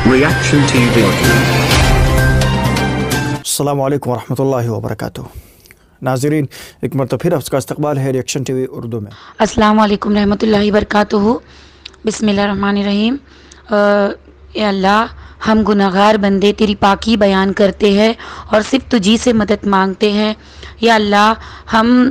Reaction TV. السلام علیکم ورحمۃ اللہ وبرکاتہ. ناظرین، ایک مرتبہ پھر آپ کا استقبال ہے ریئیکشن ٹی وی اردو میں. السلام علیکم رحمۃ اللہ وبرکاتہ. بسم اللہ الرحمن الرحیم. اے اللہ، ہم گناہگار بندے تیری پاکی بیان کرتے ہیں اور صرف تجھی سے مدد مانگتے ہیں. یا اللہ، ہم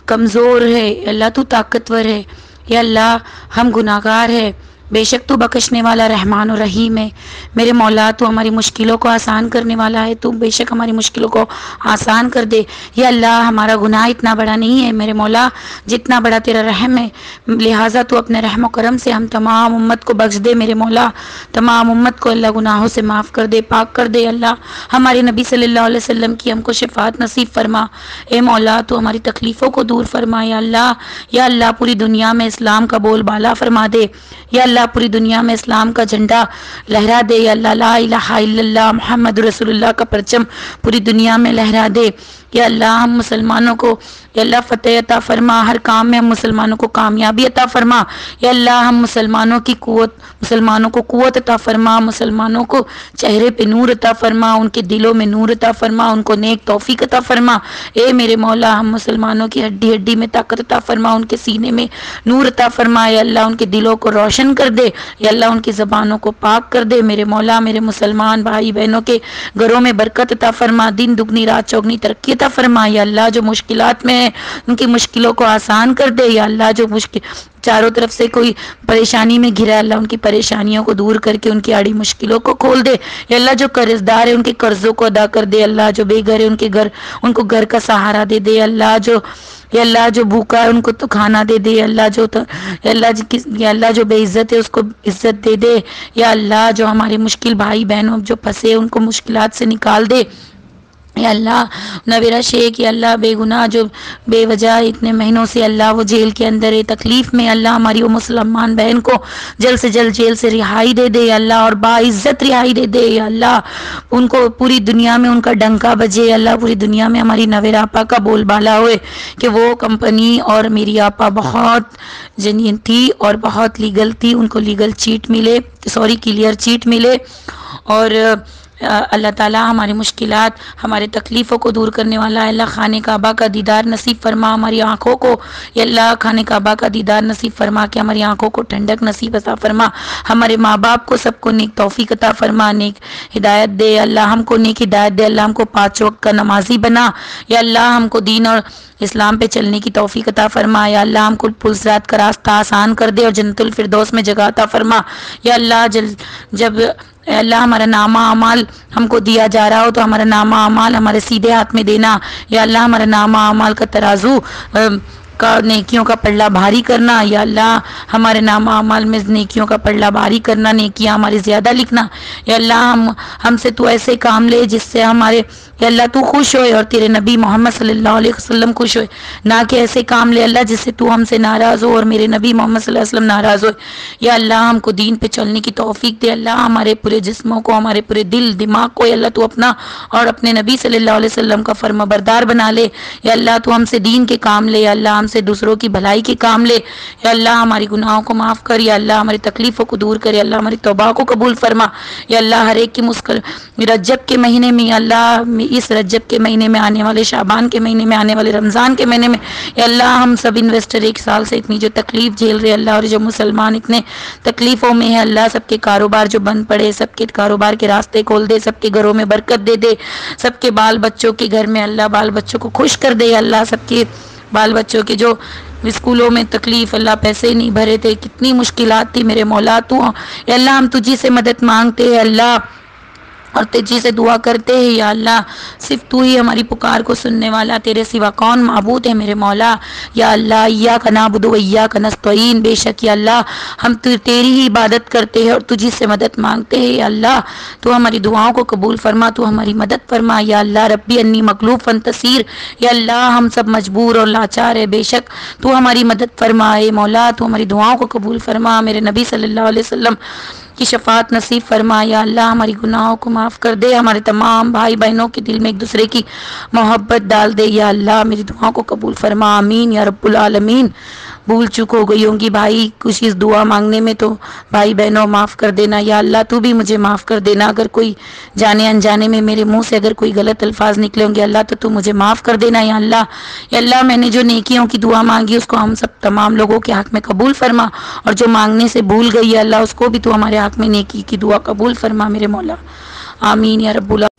کمزور ہے، اللہ تو طاقتور ہے. یا اللہ، ہم گناہگار ہے، بے شک تو بخشنے والا رحمان و رحیم ہے. میرے مولا، تو ہماری مشکلوں کو آسان کرنے والا ہے، تو بے شک ہماری مشکلوں کو آسان کر دے. یا اللہ، ہمارا گناہ اتنا بڑا نہیں ہے میرے مولا جتنا بڑا تیرا رحم ہے، لہٰذا تو اپنے رحم و کرم سے ہم تمام امت کو بخش دے میرے مولا. تمام امت کو اللہ گناہوں سے معاف کر دے، پاک کر دے. اللہ، ہمارے نبی صلی اللہ علیہ وسلم کی ہم کو شفاعت نصیب فرما. اے مولا، تو ہماری تکلیفوں کو دور فرما. یا اللہ، یا اللہ، پوری دنیا میں اسلام کا بول بالا فرما دے. یا اللہ، پوری دنیا میں اسلام کا جھنڈا لہرا دے. یا اللہ، لا الہ الا اللہ محمد رسول اللہ کا پرچم پوری دنیا میں لہرا دے. یا اللہ، ہم مسلمانوں کو یا اللہ فتح عطا فرما، ہر کام میں ہم مسلمانوں کو کامیابی عطا فرما. یا اللہ، ہم مسلمانوں کو قوت عطا فرما، مسلمانوں کو چہرے پہ نور عطا فرما، ان کے دلوں میں نور عطا فرما، ان کو نیک توفیق عطا فرما. اے میرے مولا، ہم مسلمانوں کی ہڈی ہڈی میں طاقت عطا فرما، ان کے سینے میں نور عطا فرما. یا اللہ، ان کے دلوں کو روشن کر دے. یا اللہ، ان کی زبانوں کو پاک کر دے میرے مولا. میرے مسلمان بھائی بہنوں کے گھروں میں برکت عطا فرما، دن دگنی رات چوگنی ترقی عطا فرما. یا اللہ، جو مشکلات میں ہیں ان کی مشکلوں کو آسان کر دے. یا اللہ، جو چاروں طرف سے کوئی پریشانی میں گھرا، اللہ ان کی پریشانیوں کو دور کر کے ان کی آڑی مشکلوں کو کھول دے. یا اللہ، جو قرض دار ہے ان کے قرضوں کو ادا کر دے. اللہ، جو بے گھر ہے ان کو گھر کا سہارا دے دے. یا اللہ، جو بھوکا ہے ان کو تو کھانا دے دے. یا اللہ، جو بے عزت ہے اس کو عزت دے دے. یا اللہ، جو ہمارے مشکل بھائی بہنوں جو پھنسے ان کو مشکلات سے نکال دے. یا اللہ، نویرا شیخ، یا اللہ بے گناہ جو بے وجہ اتنے مہینوں سے اللہ وہ جیل کے اندر ہے، تکلیف میں، اللہ ہماری وہ مسلمان بہن کو جلد سے جلد جیل سے رہائی دے دے. یا اللہ، اور باعزت رہائی دے دے. یا اللہ، ان کو پوری دنیا میں ان کا ڈنکا بجے. یا اللہ، پوری دنیا میں ہماری نویرا آپا کا بول بالا ہوئے کہ وہ کمپنی اور میری آپا بہت جنین تھی اور بہت لیگل تھی، ان کو لیگل چیٹ ملے، کلیئر چیٹ ملے. اور اللہ تعالیٰ ہماری مشکلات، ہمارے تکلیفوں کو دور کرنے والا ہے. اللہ، خانہ کعبہ کا دیدار نصیب فرما ہماری آنکھوں کو. یا اللہ، خانہ کعبہ کا دیدار نصیب فرما کہ ہماری آنکھوں کو ٹھنڈک نصیب عطا فرما. ہمارے ماں باپ کو سب کو نیک توفیق عطا فرما، نیک ہدایت دے. اللہ، ہم کو نیک ہدایت دے. اللہ، ہم کو 5 وقت کا نمازی بنا. یا اللہ، ہم کو دین اور اسلام پہ چلنے کی توفیق عطا فرما. یا اللہ، ہم کو پلسرات کا راستہ آسان کر دے اور جنت الفردوس میں جگہ عطا فرما. یا اللہ، جب اللہ ہمارا نامہ اعمال ہم کو دیا جا رہا ہو تو ہمارا نامہ اعمال ہمارے سیدھے ہاتھ میں دینا. یا اللہ، ہمارا نامہ اعمال کا ترازو کا نیکیوں کا پلڑا بھاری کرنا. یا اللہ، ہمارے نامہ اعمال میں نیکیوں کا پلڑا بھاری کرنا، نیکیاں ہماری زیادہ لکھنا. یا اللہ، ہم سے تو ایسے کام لے جس سے ہمارے یا اللہ تو خوش ہوئے اور تیرے نبی محمد صلی اللہ علیہ وسلم خوش ہوئے، نہ کہ ایسے کام لے اللہ جس سے تو ہم سے ناراض ہو اور میرے نبی محمد صلی اللہ علیہ وسلم ناراض ہوئے. یا اللہ، ہم کو دین پہ چلنے کی توفیق دے. اللہ، ہمارے پورے جسموں کو، ہمارے پورے دل دماغ کو یا اللہ تو اپنا اور اپنے نبی صلی اللہ علیہ وسلم کا فرما بردار بنا لے. یا اللہ، تو ہم سے دین کے کام لے. یا اللہ، ہم سے دوسروں کی بھلائی کے کام لے. یا اللہ، ہماری گناہوں کو معاف کر. یا اللہ، ہماری تکلیفوں کو دور کر. یا اللہ، ہماری توبہ کو قبول فرما. یا اللہ، ہر ایک کی رجب کے مہینے میں، یا اللہ اس رجب کے مہینے میں آنے والے، شعبان کے مہینے میں آنے والے، رمضان کے مہینے میں، یا اللہ ہم سب انویسٹر 1 سال سے اتنی جو تکلیف جھیل رہے اللہ، اور جو مسلمان اتنے تکلیفوں میں ہے اللہ، سب کے کاروبار جو بند پڑے سب کے کاروبار کے راستے کھول دے، سب کے گھروں میں برکت دے دے، سب کے بال بچوں کے گھر میں اللہ بال بچوں کو خوش کر دے. اللہ، سب کے بال بچوں کے جو اسکولوں میں تکلیف، اللہ پیسے نہیں بھرے تھے، کتنی مشکلات تھی میرے مولا، تو یا اللہ ہم تجھی سے مدد مانگتے ہیں اللہ اور تجھی سے دعا کرتے ہیں. یا اللہ، صرف تو ہی ہماری پکار کو سننے والا، تیرے سوا کون معبود ہے میرے مولا. یا اللہ، ایاک نعبد و ایاک نستعین، بے شک یا اللہ ہم تیری ہی عبادت کرتے ہیں اور تجھی سے مدد مانگتے ہیں. یا اللہ، تو ہماری دعاؤں کو قبول فرما، تو ہماری مدد فرما. یا اللہ، ربی انی مغلوب فانتصیر، یا اللہ ہم سب مجبور اور لاچار ہے، بے شک تو ہماری مدد فرما. اے مولا، تو ہماری دعاؤں کو قبول فرما، میرے نبی صلی اللہ علیہ وسلم کی شفاعت نصیب فرما. یا اللہ، ہماری گناہوں کو معاف کر دے، ہمارے تمام بھائی بہنوں کے دل میں ایک دوسرے کی محبت ڈال دے. یا اللہ، میری دعاؤں کو قبول فرما، آمین یا رب العالمین. بھول چک ہو گئی ہوں گی بھائی کچھ اس دعا مانگنے میں تو بھائی بہنوں معاف کر دینا یا اللہ تو بھی مجھے معاف کر دینا، اگر کوئی جانے انجانے میں میرے منہ سے اگر کوئی غلط الفاظ نکلے ہوں گے اللہ تو مجھے معاف کر دینا یا اللہ میں نے جو نیکیوں کی دعا مانگی اس کو ہم سب تمام لوگوں کے حق میں قبول فرما، اور جو مانگنے سے بھول گئی ہے اللہ اس کو بھی تو ہمارے حق میں نیکی کی دعا قبول فرما میرے مولا، آمین یا رب العالمین۔